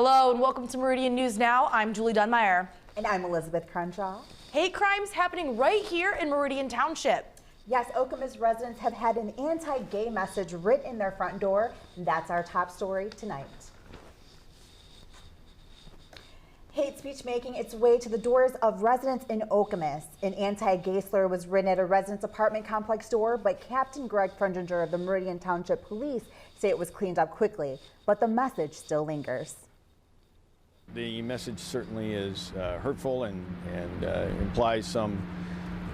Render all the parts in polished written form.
Hello and welcome to Meridian News Now. I'm Julie Dunmire. And I'm Elizabeth Crenshaw. Hate crimes happening right here in Meridian Township. Yes, Okemos residents have had an anti-gay message written in their front door. And that's our top story tonight. Hate speech making its way to the doors of residents in Okemos. An anti-gay slur was written at a resident's apartment complex door, but Captain Greg Frundinger of the Meridian Township Police say it was cleaned up quickly, but the message still lingers. The message certainly is hurtful and implies some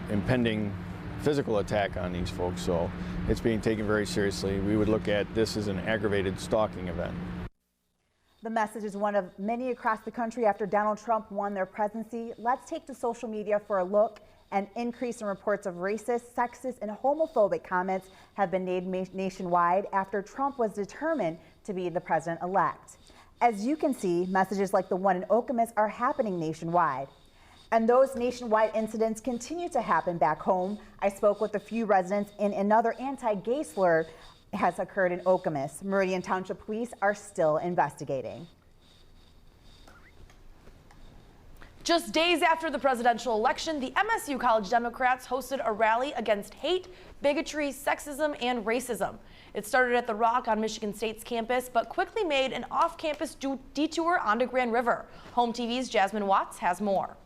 impending physical attack on these folks, so it's being taken very seriously. We would look at this as an aggravated stalking event. The message is one of many across the country after Donald Trump won their presidency. Let's take to social media for a look. An increase in reports of racist, sexist, and homophobic comments have been made nationwide after Trump was determined to be the president-elect. As you can see, messages like the one in Okemos are happening nationwide. And those nationwide incidents continue to happen back home. I spoke with a few residents, and another anti-gay slur has occurred in Okemos. Meridian Township Police are still investigating. Just days after the presidential election, the MSU College Democrats hosted a rally against hate, bigotry, sexism, and racism. It started at the Rock on Michigan State's campus, but quickly made an off-campus detour onto Grand River. HOMTV's Jasmine Watts has more.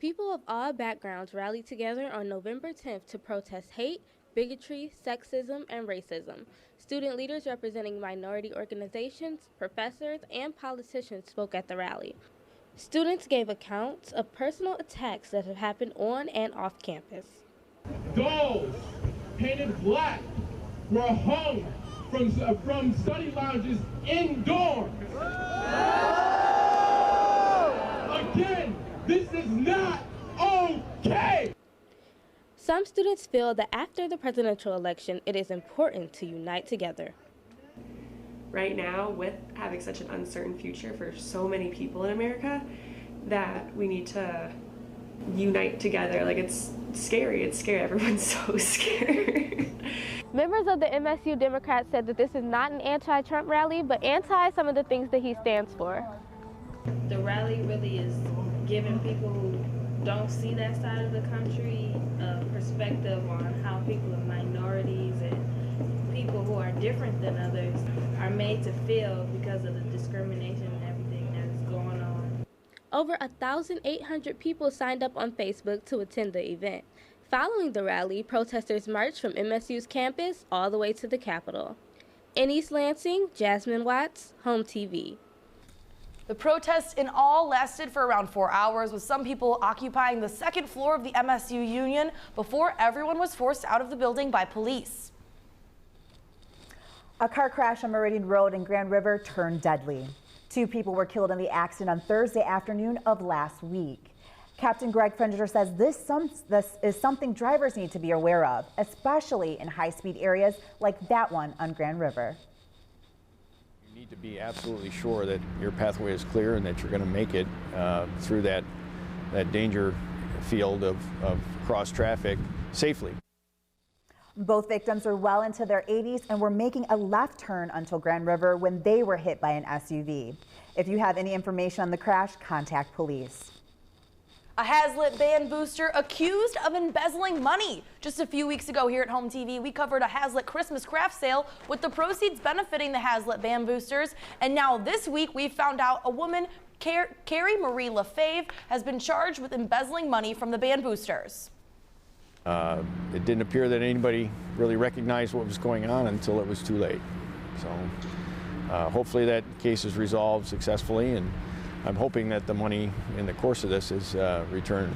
People of all backgrounds rallied together on November 10th to protest hate, bigotry, sexism, and racism. Student leaders representing minority organizations, professors, and politicians spoke at the rally. Students gave accounts of personal attacks that have happened on and off campus. Dolls painted black were hung from study lounges in dorms. Again, this is not okay. Some students feel that after the presidential election, it is important to unite together. Right now, with having such an uncertain future for so many people in America, that we need to unite together. Like, it's scary. It's scary. Everyone's so scared. Members of the MSU Democrats said that this is not an anti-Trump rally, but anti some of the things that he stands for. The rally really is giving people who don't see that side of the country a perspective on how people of minorities and people who are different than others are made to feel because of the discrimination and everything that's going on. Over 1,800 people signed up on Facebook to attend the event. Following the rally, protesters marched from MSU's campus all the way to the Capitol. In East Lansing, Jasmine Watts, HOMTV. The protests in all lasted for around 4 hours, with some people occupying the second floor of the MSU Union before everyone was forced out of the building by police. A car crash on Meridian Road in Grand River turned deadly. 2 people were killed in the accident on Thursday afternoon of last week. Captain Greg Frundinger says this is something drivers need to be aware of, especially in high-speed areas like that one on Grand River. You need to be absolutely sure that your pathway is clear and that you're going to make it through that danger field of cross traffic safely. Both victims are well into their 80s and were making a left turn until Grand River when they were hit by an SUV. If you have any information on the crash, contact police. A Hazlitt band booster accused of embezzling money. Just a few weeks ago here at HOMTV, we covered a Hazlitt Christmas craft sale with the proceeds benefiting the Hazlitt band boosters. And now this week we found out a woman, Carrie Marie LaFave, has been charged with embezzling money from the band boosters. It didn't appear that anybody really recognized what was going on until it was too late. So hopefully that case is resolved successfully, and I'm hoping that the money in the course of this is returned.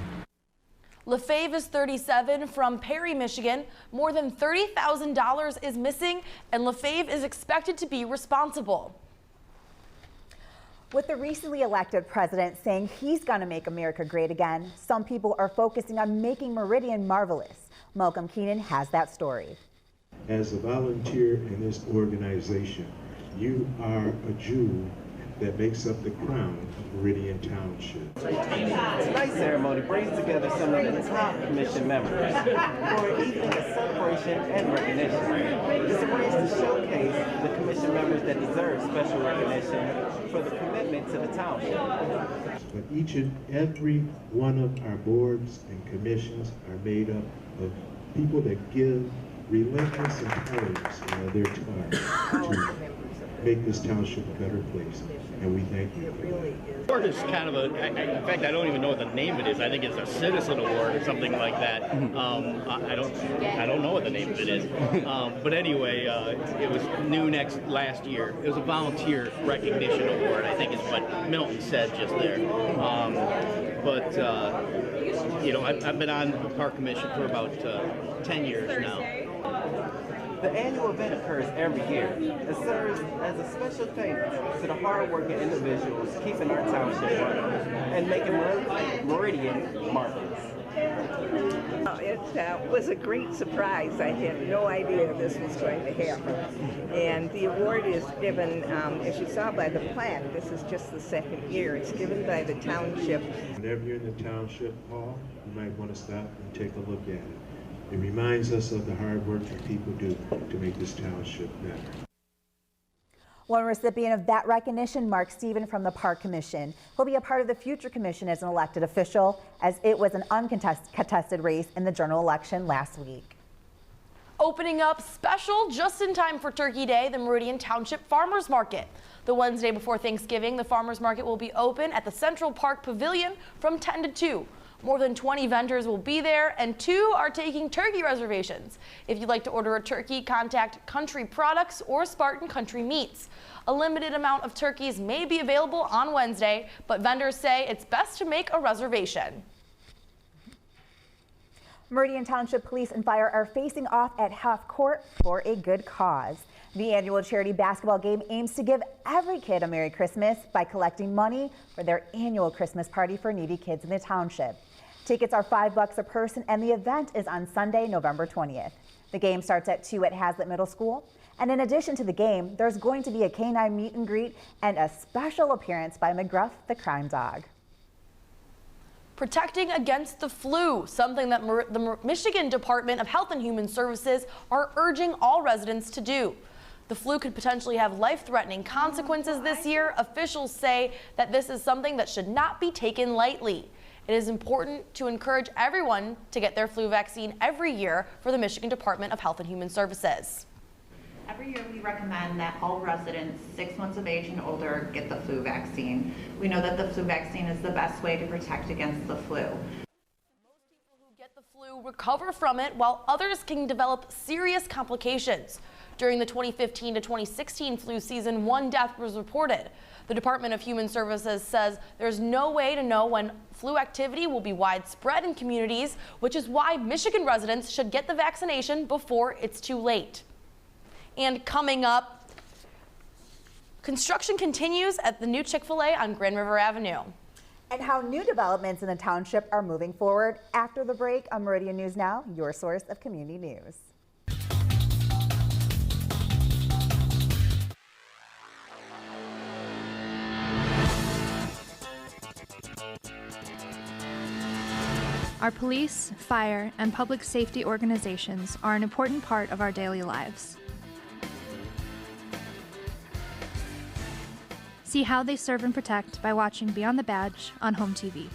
LaFave is 37 from Perry, Michigan. More than $30,000 is missing, and LaFave is expected to be responsible. With the recently elected president saying he's going to make America great again, some people are focusing on making Meridian marvelous. Malcolm Keenan has that story. As a volunteer in this organization, you are a jewel that makes up the crown of Meridian Township. Tonight's ceremony brings together some of the top commission members for an evening of celebration and recognition. It's arranged to showcase the commission members that deserve special recognition for the commitment to the township. But each and every one of our boards and commissions are made up of people that give relentless imperative their time to make this township a better place, and we thank you for that. Award is kind of in fact, I don't even know what the name of it is. I think it's a citizen award or something like that. I don't know what the name of it is. But anyway, it was new last year. It was a volunteer recognition award, I think is what Milton said just there. You know, I've been on the Park Commission for about 10 years now. The annual event occurs every year and serves as a special thank to the hard-working individuals keeping our township running and making Meridian marvelous. It was a great surprise. I had no idea this was going to happen. And the award is given, as you saw by the plaque, this is just the second year. It's given by the township. Whenever you're in the township hall, you might want to stop and take a look at it. It reminds us of the hard work that people do to make this township better. One recipient of that recognition, Mark Stephen from the Park Commission. He'll be a part of the future commission as an elected official, as it was an uncontested race in the general election last week. Opening up special just in time for Turkey Day, the Meridian Township Farmers Market. The Wednesday before Thanksgiving, the Farmers Market will be open at the Central Park Pavilion from 10 to 2. More than 20 vendors will be there, and 2 are taking turkey reservations. If you'd like to order a turkey, contact Country Products or Spartan Country Meats. A limited amount of turkeys may be available on Wednesday, but vendors say it's best to make a reservation. Meridian Township Police and Fire are facing off at half court for a good cause. The annual charity basketball game aims to give every kid a Merry Christmas by collecting money for their annual Christmas party for needy kids in the township. Tickets are $5 a person, and the event is on Sunday, November 20th. The game starts at 2 at Hazlitt Middle School. And in addition to the game, there's going to be a canine meet and greet and a special appearance by McGruff the crime dog. Protecting against the flu, something that the Michigan Department of Health and Human Services are urging all residents to do. The flu could potentially have life-threatening consequences this year. Officials say that this is something that should not be taken lightly. It is important to encourage everyone to get their flu vaccine every year for the Michigan Department of Health and Human Services. Every year we recommend that all residents 6 months of age and older get the flu vaccine. We know that the flu vaccine is the best way to protect against the flu. Most people who get the flu recover from it, while others can develop serious complications. During the 2015 to 2016 flu season, 1 death was reported. The Department of Human Services says there's no way to know when flu activity will be widespread in communities, which is why Michigan residents should get the vaccination before it's too late. And coming up, construction continues at the new Chick-Fil-A on Grand River Avenue. And how new developments in the township are moving forward after the break on Meridian News Now, your source of community news. Our police, fire, and public safety organizations are an important part of our daily lives. See how they serve and protect by watching Beyond the Badge on HOMTV.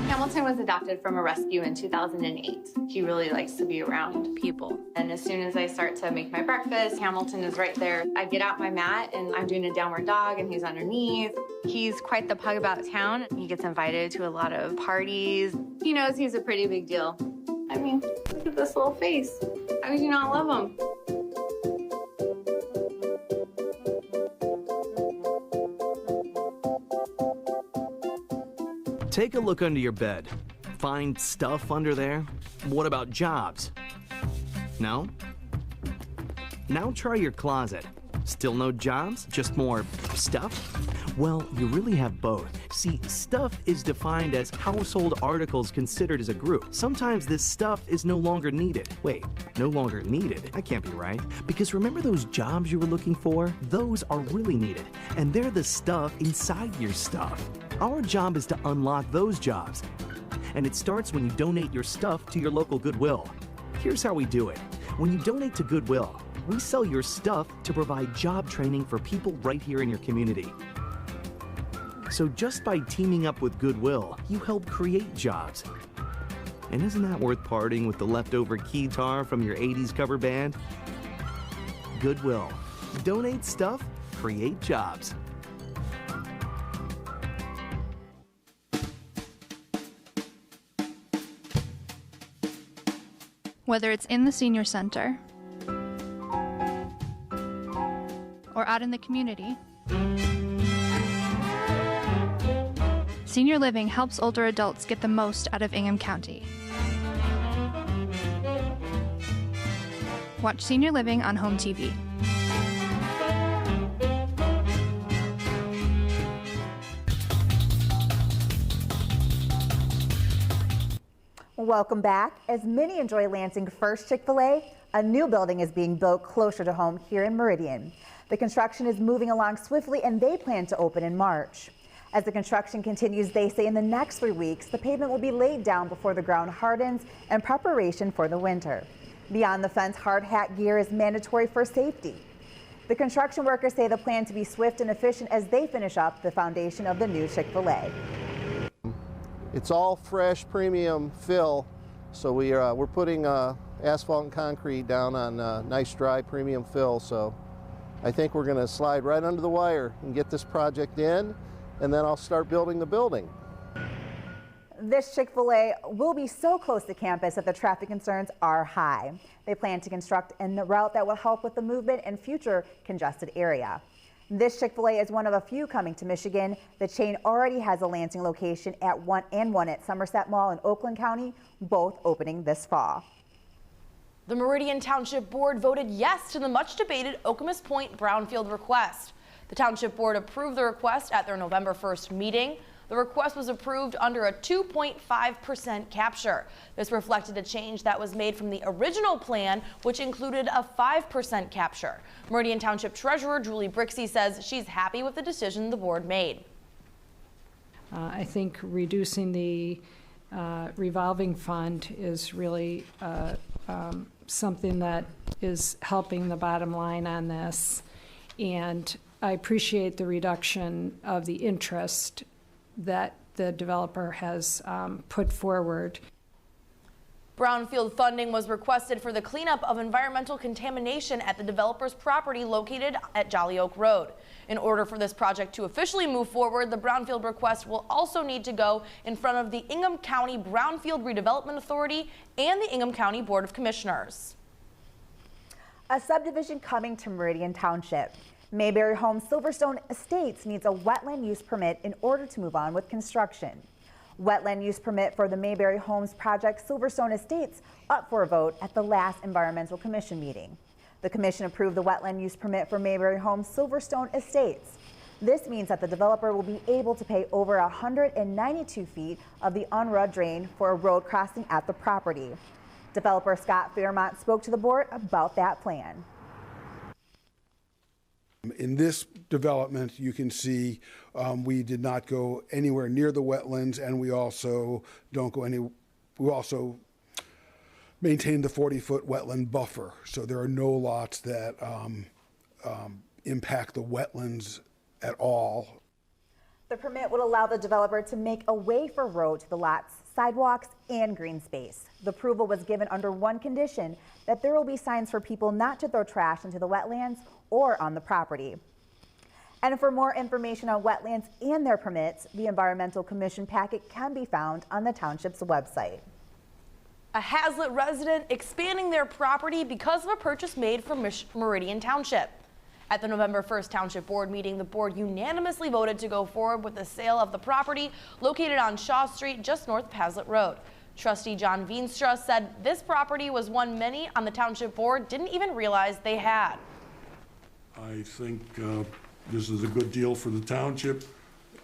Hamilton was adopted from a rescue in 2008. He really likes to be around people. And as soon as I start to make my breakfast, Hamilton is right there. I get out my mat and I'm doing a downward dog and he's underneath. He's quite the pug about town. He gets invited to a lot of parties. He knows he's a pretty big deal. I mean, look at this little face. How could you not love him? Take a look under your bed. Find stuff under there? What about jobs? No? Now try your closet. Still no jobs? Just more stuff? Well, you really have both. See, stuff is defined as household articles considered as a group. Sometimes this stuff is no longer needed. Wait, no longer needed? That can't be right. Because remember those jobs you were looking for? Those are really needed, and they're the stuff inside your stuff. Our job is to unlock those jobs, and it starts when you donate your stuff to your local Goodwill. Here's how we do it. When you donate to Goodwill, we sell your stuff to provide job training for people right here in your community. So just by teaming up with Goodwill, you help create jobs. And isn't that worth parting with the leftover keytar from your 80s cover band? Goodwill. Donate stuff, create jobs. Whether it's in the senior center or out in the community, senior living helps older adults get the most out of Ingham County. Watch Senior Living on HOMTV. Welcome back. As many enjoy Lansing's first Chick-Fil-A, a new building is being built closer to home here in Meridian. The construction is moving along swiftly and they plan to open in March. As the construction continues, they say in the next 3 weeks, the pavement will be laid down before the ground hardens in preparation for the winter. Beyond the fence, hard hat gear is mandatory for safety. The construction workers say the plan to be swift and efficient as they finish up the foundation of the new Chick-fil-A. It's all fresh premium fill, so we're putting asphalt and concrete down on nice dry premium fill. So I think we're going to slide right under the wire and get this project in, and then I'll start building the building. This Chick-fil-A will be so close to campus that the traffic concerns are high. They plan to construct a route that will help with the movement in future congested area. This Chick-fil-A is one of a few coming to Michigan. The chain already has a Lansing location at one at Somerset Mall in Oakland County, both opening this fall. The Meridian Township Board voted yes to the much debated Okemos Point Brownfield request. The Township Board approved the request at their November 1st meeting. The request was approved under a 2.5% capture. This reflected a change that was made from the original plan, which included a 5% capture. Meridian Township Treasurer Julie Brixey says she's happy with the decision the board made. I think reducing the revolving fund is really something that is helping the bottom line on this. And I appreciate the reduction of the interest that the developer has put forward. Brownfield funding was requested for the cleanup of environmental contamination at the developer's property located at Jolly Oak Road. In order for this project to officially move forward, the Brownfield request will also need to go in front of the Ingham County Brownfield Redevelopment Authority and the Ingham County Board of Commissioners. A subdivision coming to Meridian Township. Mayberry Homes Silverstone Estates needs a wetland use permit in order to move on with construction. Wetland use permit for the Mayberry Homes project Silverstone Estates up for a vote at the last Environmental Commission meeting. The commission approved the wetland use permit for Mayberry Homes Silverstone Estates. This means that the developer will be able to pay over 192 feet of the UNRWA drain for a road crossing at the property. Developer Scott Fairmont spoke to the board about that plan. In this development, you can see we did not go anywhere near the wetlands, and we also don't go any. We also maintain the 40-foot wetland buffer, so there are no lots that impact the wetlands at all. The permit would allow the developer to make a way for road to the lots, sidewalks, and green space. The approval was given under one condition, that there will be signs for people not to throw trash into the wetlands or on the property. And for more information on wetlands and their permits, the Environmental Commission packet can be found on the township's website. A Hazlet resident expanding their property because of a purchase made from Meridian Township. At the November 1st Township Board meeting, the board unanimously voted to go forward with the sale of the property located on Shaw Street just north of Hazlet Road. Trustee John Veenstra said this property was one many on the Township Board didn't even realize they had. I think This is a good deal for the township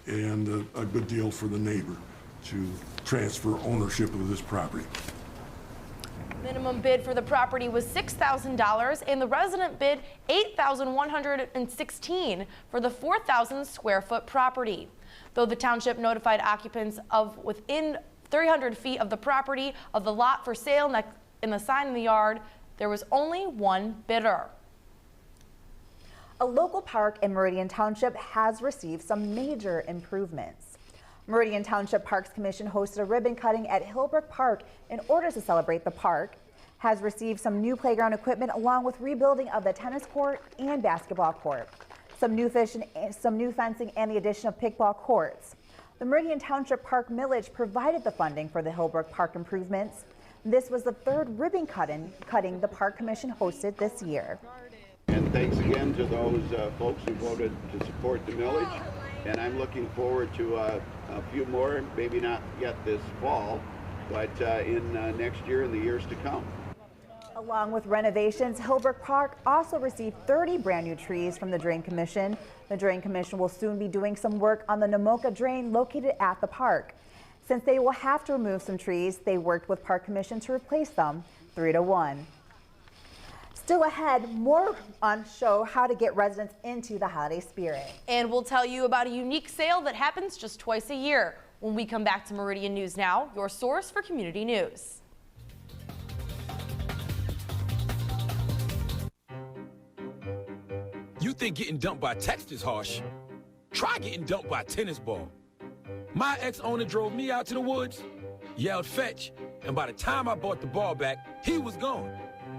and a good deal for the neighbor to transfer ownership of this property. Minimum bid for the property was $6,000 and the resident bid $8,116 for the 4,000 square foot property. Though the township notified occupants of within 300 feet of the property of the lot for sale in the sign in the yard, there was only one bidder. A local park in Meridian Township has received some major improvements. Meridian Township Parks Commission hosted a ribbon cutting at Hillbrook Park in order to celebrate the park, has received some new playground equipment along with rebuilding of the tennis court and basketball court, some new fencing and the addition of pickleball courts. The Meridian Township Park Millage provided the funding for the Hillbrook Park improvements. This was the third ribbon cutting the Park Commission hosted this year. And thanks again to those folks who voted to support the millage. And I'm looking forward to a few more, maybe not yet this fall, but in next year and the years to come. Along with renovations, Hillbrook Park also received 30 brand new trees from the Drain Commission. The Drain Commission will soon be doing some work on the Namoka Drain located at the park. Since they will have to remove some trees, they worked with Park Commission to replace them 3-1. Still ahead, more on show how to get residents into the holiday spirit. And we'll tell you about a unique sale that happens just twice a year when we come back to Meridian News Now, your source for community news. You think getting dumped by text is harsh? Try getting dumped by a tennis ball. My ex-owner drove me out to the woods, yelled fetch, and by the time I bought the ball back, he was gone.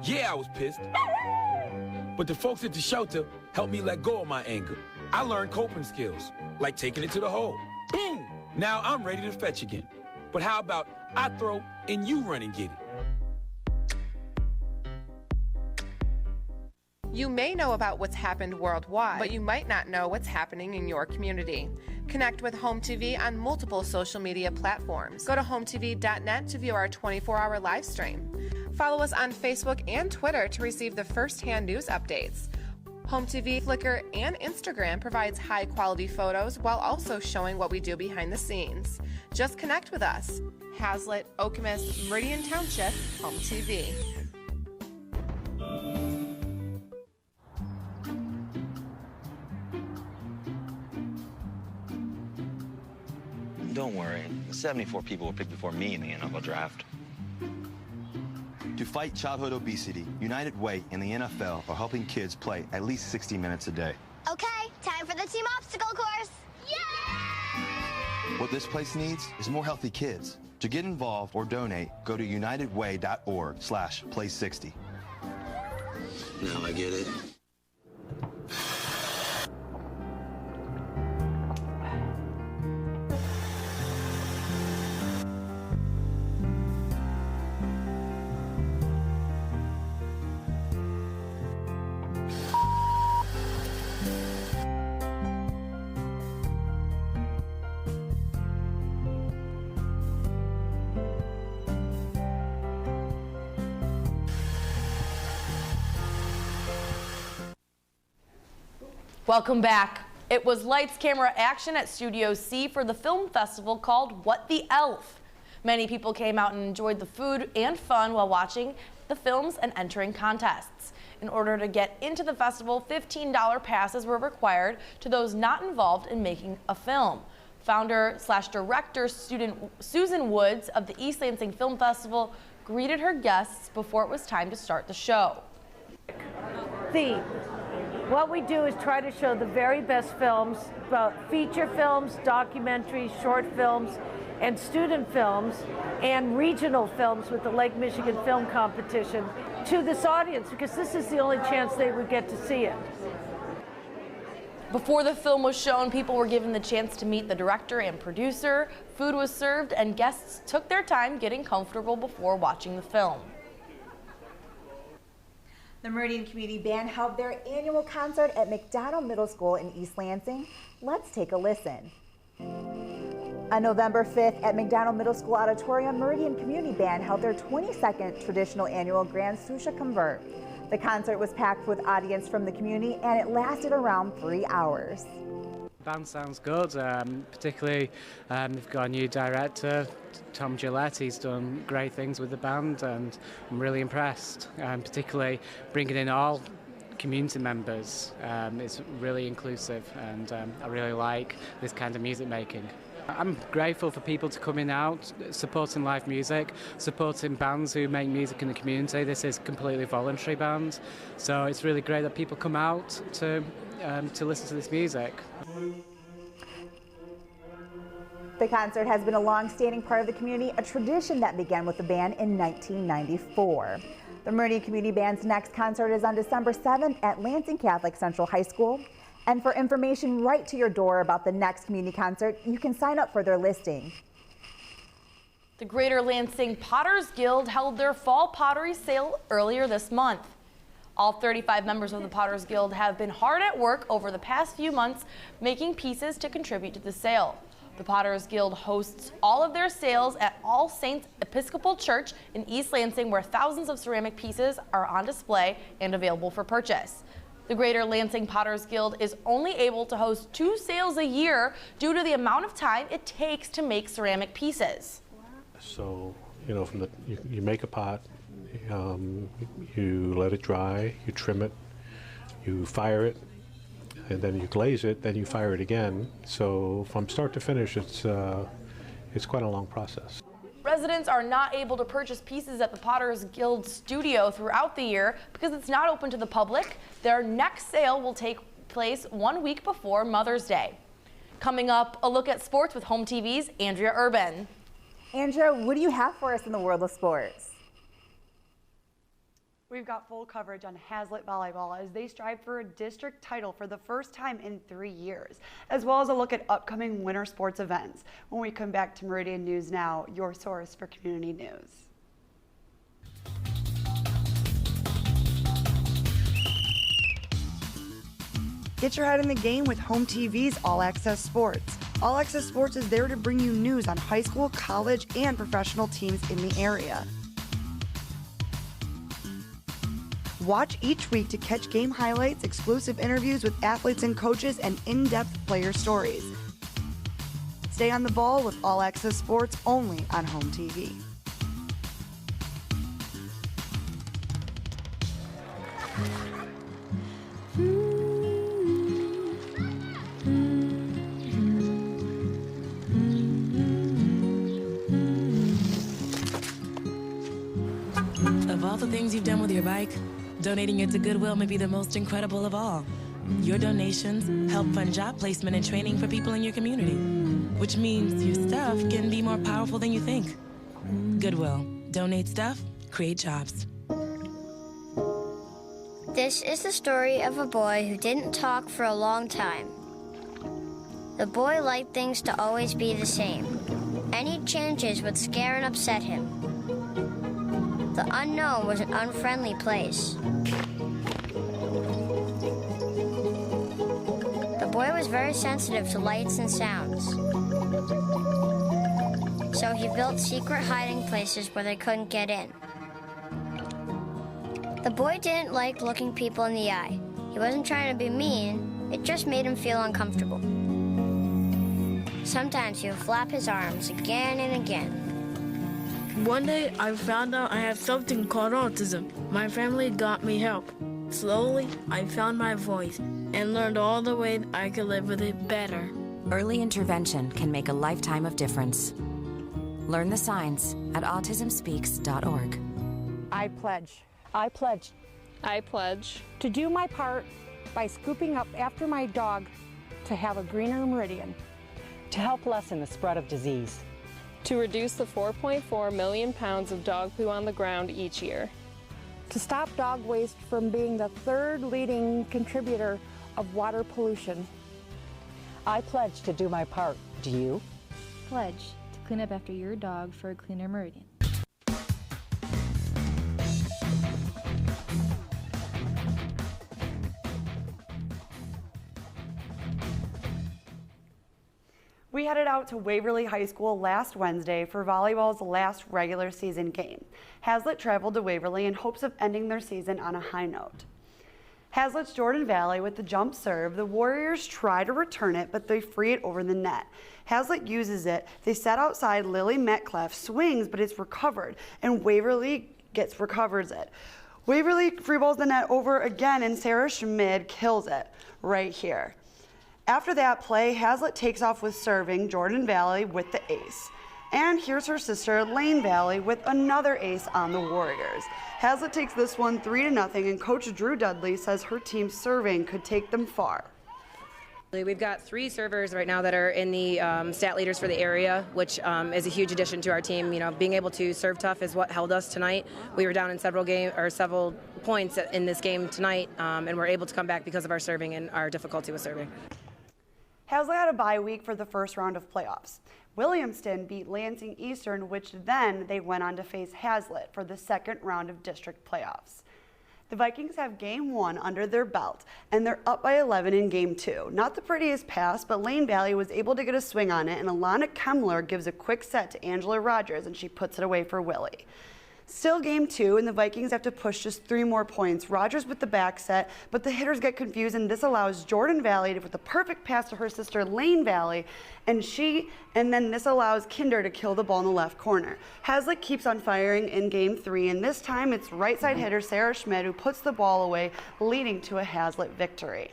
Yeah, I was pissed. But the folks at the shelter helped me let go of my anger. I learned coping skills, like taking it to the hole. Boom! Now I'm ready to fetch again. But how about I throw and you run and get it? You may know about what's happened worldwide, but you might not know what's happening in your community. Connect with HOMTV on multiple social media platforms. Go to HOMTV.net to view our 24-hour live stream. Follow us on Facebook and Twitter to receive the first-hand news updates. HOMTV, Flickr, and Instagram provides high-quality photos while also showing what we do behind the scenes. Just connect with us. Hazlitt, Okemos, Meridian Township, HOMTV. Don't worry, 74 people were picked before me in the NFL draft. To fight childhood obesity, United Way and the NFL are helping kids play at least 60 minutes a day. Okay, time for the team obstacle course. Yay! What this place needs is more healthy kids. To get involved or donate, go to unitedway.org/play60. Now I get it. Welcome back. It was lights, camera, action at Studio C for the film festival called What the Elf. Many people came out and enjoyed the food and fun while watching the films and entering contests. In order to get into the festival, $15 passes were required to those not involved in making a film. Founder/director student Susan Woods of the East Lansing Film Festival greeted her guests before it was time to start the show. Theme. What we do is try to show the very best films, feature films, documentaries, short films, and student films, and regional films with the Lake Michigan Film Competition to this audience, because this is the only chance they would get to see it. Before the film was shown, people were given the chance to meet the director and producer. Food was served, and guests took their time getting comfortable before watching the film. The Meridian Community Band held their annual concert at McDonald Middle School in East Lansing. Let's take a listen. On November 5th at McDonald Middle School Auditorium, Meridian Community Band held their 22nd traditional annual Grand Susha Convert. The concert was packed with audience from the community and it lasted around 3 hours. Band sounds good, particularly they've got a new director, Tom Gillette. He's done great things with the band and I'm really impressed, particularly bringing in all community members. It's really inclusive and I really like this kind of music making. I'm grateful for people to coming out, supporting live music, supporting bands who make music in the community. This is a completely voluntary band, so it's really great that people come out to listen to this music. The concert has been a long-standing part of the community, a tradition that began with the band in 1994. The Meridian Community Band's next concert is on December 7th at Lansing Catholic Central High School. And for information right to your door about the next community concert, you can sign up for their listing. The Greater Lansing Potters Guild held their fall pottery sale earlier this month. All 35 members of the Potters Guild have been hard at work over the past few months making pieces to contribute to the sale. The Potters Guild hosts all of their sales at All Saints Episcopal Church in East Lansing, where thousands of ceramic pieces are on display and available for purchase. The Greater Lansing Potters Guild is only able to host 2 sales a year due to the amount of time it takes to make ceramic pieces. So, you know, you make a pot, you let it dry, you trim it, you fire it, and then you glaze it, then you fire it again. So from start to finish, it's quite a long process. Residents are not able to purchase pieces at the Potters Guild studio throughout the year because it's not open to the public. Their next sale will take place 1 week before Mother's Day. Coming up, a look at sports with HOMTV's Andrea Urban. Andrea, what do you have for us in the world of sports? We've got full coverage on Hazlitt Volleyball as they strive for a district title for the first time in 3 years, as well as a look at upcoming winter sports events. When we come back to Meridian News Now, your source for community news. Get your head in the game with HOMTV's All Access Sports. All Access Sports is there to bring you news on high school, college, and professional teams in the area. Watch each week to catch game highlights, exclusive interviews with athletes and coaches, and in-depth player stories. Stay on the ball with All Access Sports only on HOMTV. Of all the things you've done with your bike, donating it to Goodwill may be the most incredible of all. Your donations help fund job placement and training for people in your community, which means your stuff can be more powerful than you think. Goodwill. Donate stuff, create jobs. This is the story of a boy who didn't talk for a long time. The boy liked things to always be the same. Any changes would scare and upset him. The unknown was an unfriendly place. The boy was very sensitive to lights and sounds. So he built secret hiding places where they couldn't get in. The boy didn't like looking people in the eye. He wasn't trying to be mean, it just made him feel uncomfortable. Sometimes he would flap his arms again and again. One day, I found out I have something called autism. My family got me help. Slowly, I found my voice and learned all the ways I could live with it better. Early intervention can make a lifetime of difference. Learn the signs at autismspeaks.org. I pledge. I pledge. I pledge. To do my part by scooping up after my dog to have a greener Meridian. To help lessen the spread of disease. To reduce the 4.4 million pounds of dog poo on the ground each year. To stop dog waste from being the third leading contributor of water pollution. I pledge to do my part. Do you? Pledge to clean up after your dog for a cleaner Meridian. We headed out to Waverly High School last Wednesday for volleyball's last regular season game. Hazlitt traveled to Waverly in hopes of ending their season on a high note. Hazlitt's Jordan Valley with the jump serve. The Warriors try to return it, but they free it over the net. Hazlitt uses it. They set outside. Lily Metcalf swings, but it's recovered, and Waverly recovers it. Waverly free balls the net over again, and Sarah Schmid kills it right here. After that play, Hazlitt takes off with serving, Jordan Valley with the ace. And here's her sister, Lane Valley, with another ace on the Warriors. Hazlitt takes this one 3-0, and Coach Drew Dudley says her team's serving could take them far. We've got 3 servers right now that are in the stat leaders for the area, which is a huge addition to our team. You know, being able to serve tough is what held us tonight. We were down in several points in this game tonight, and we're able to come back because of our serving and our difficulty with serving. Hazlitt had a bye week for the first round of playoffs. Williamston beat Lansing Eastern, which then they went on to face Hazlitt for the second round of district playoffs. The Vikings have game 1 under their belt, and they're up by 11 in game 2. Not the prettiest pass, but Lane Valley was able to get a swing on it, and Alana Kemmler gives a quick set to Angela Rogers, and she puts it away for Willie. Still game 2, and the Vikings have to push just 3 more points. Rogers with the back set, but the hitters get confused, and this allows Jordan Valley with a perfect pass to her sister Lane Valley, and then this allows Kinder to kill the ball in the left corner. Hazlitt keeps on firing in game 3, and this time it's right side hitter Sarah Schmid who puts the ball away, leading to a Hazlitt victory.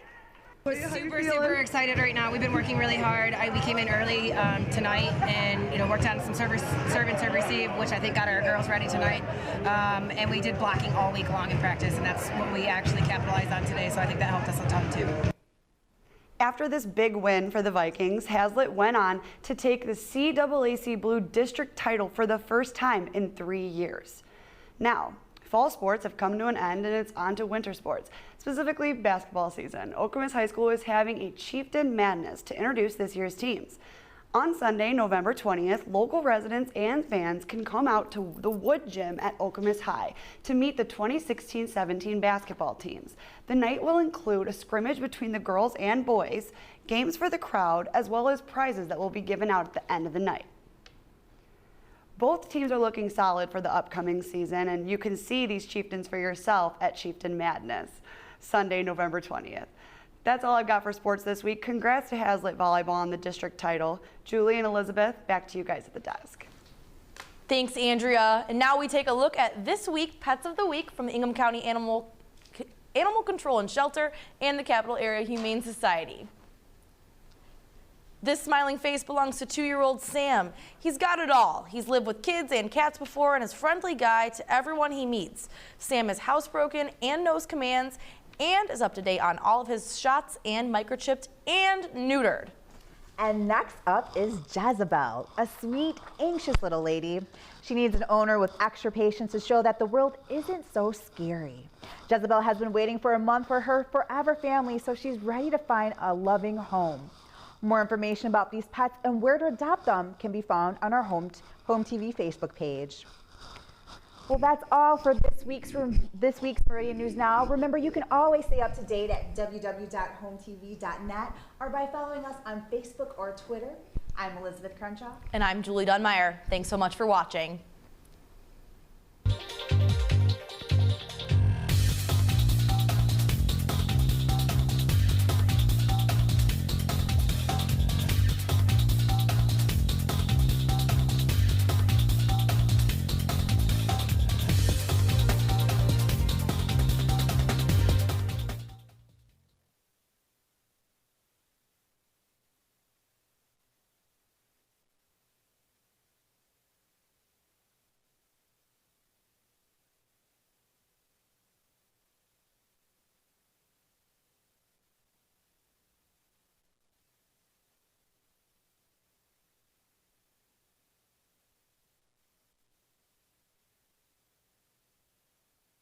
We're super excited right now. We've been working really hard. We came in early tonight and worked on some serve and serve receive, which I think got our girls ready tonight. And we did blocking all week long in practice, and that's what we actually capitalized on today. So I think that helped us a ton too. After this big win for the Vikings, Hazlitt went on to take the CAAC Blue District title for the first time in 3 years. Now, fall sports have come to an end, and it's on to winter sports, specifically basketball season. Okemos High School is having a Chieftain Madness to introduce this year's teams. On Sunday, November 20th, local residents and fans can come out to the Wood Gym at Okemos High to meet the 2016-17 basketball teams. The night will include a scrimmage between the girls and boys, games for the crowd, as well as prizes that will be given out at the end of the night. Both teams are looking solid for the upcoming season, and you can see these Chieftains for yourself at Chieftain Madness, Sunday, November 20th. That's all I've got for sports this week. Congrats to Hazlitt Volleyball on the district title. Julie and Elizabeth, back to you guys at the desk. Thanks, Andrea. And now we take a look at this week's Pets of the Week from the Ingham County Animal Control and Shelter and the Capital Area Humane Society. This smiling face belongs to 2-year-old Sam. He's got it all. He's lived with kids and cats before and is a friendly guy to everyone he meets. Sam is housebroken and knows commands and is up to date on all of his shots and microchipped and neutered. And next up is Jezebel, a sweet, anxious little lady. She needs an owner with extra patience to show that the world isn't so scary. Jezebel has been waiting for a month for her forever family, so she's ready to find a loving home. More information about these pets and where to adopt them can be found on our HOMTV Facebook page. Well, that's all for this week's Meridian News Now. Remember, you can always stay up to date at www.hometv.net or by following us on Facebook or Twitter. I'm Elizabeth Crenshaw. And I'm Julie Dunmire. Thanks so much for watching.